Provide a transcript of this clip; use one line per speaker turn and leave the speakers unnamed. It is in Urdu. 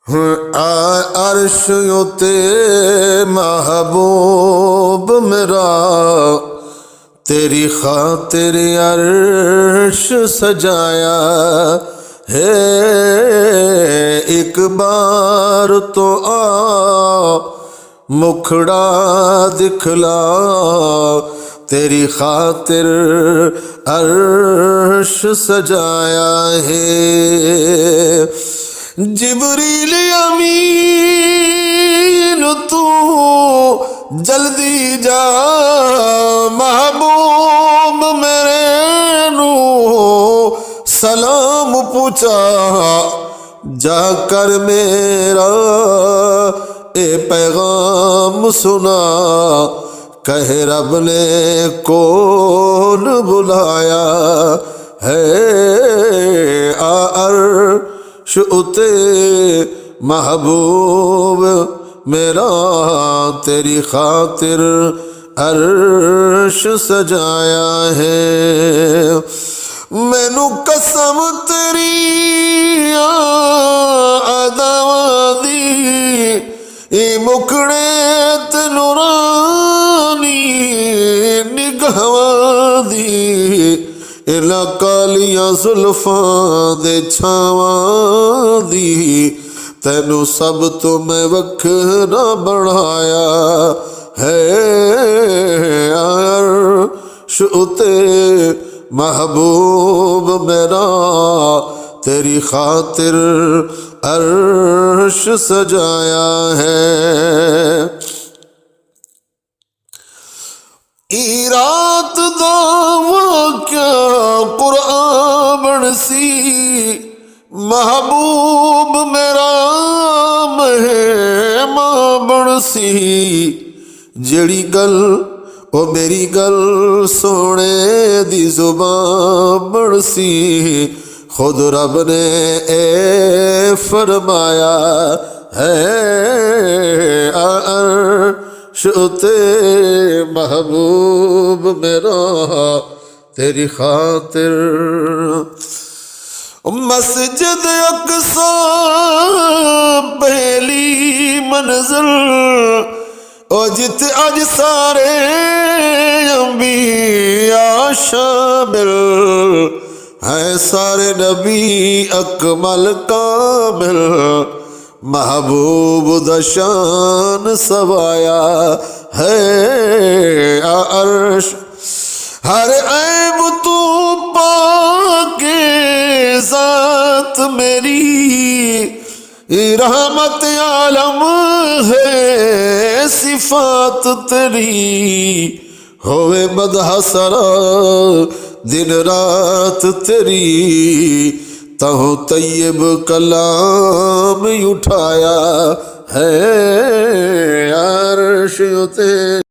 عرش اتے محبوب میرا تیری خاطر عرش سجایا ہے، ایک بار تو آ مکھڑا دکھلا، تیری خاطر عرش سجایا ہے۔ جبریل امین تو جلدی جا، محبوب میرے نو سلام پوچھا، جا کر میرا اے پیغام سنا، کہ رب نے کون بلایا ہے، عرش اتے محبوب میرا تیری خاطر عرش سجایا ہے۔ مینو قسم تیری اداواں دی، اے مکھڑے تے نورانی نگاواں دی، الا کالیاں زلفاں دے چھاواں دی، تینو سب تو میں وکھرا بنایا ہے، عرش اتے محبوب میرا تیری خاطر عرش سجایا ہے۔ ای رات دا واقعہ قرآن بنسی، محبوب میرا مہماں بنسی، جڑی گل او میری گل سونے دی زبان بنسی، خود رب نے اے فرمایا ہے، عرش اتے محبوب میرا تیری خاطر، مسجد اقصی پہلی منزل، او جت اج سارے انبیاء شامل ہے، سارے نبی اکمل کامل، محبوب دا شان سوایا ہے، عرش ہر عیب تو پاک ذات میری، رحمت عالم ہے صفات تیری، ہوئے مدح سرا دن رات تیری، تہو طیب کلام اٹھایا ہے، عرش اتے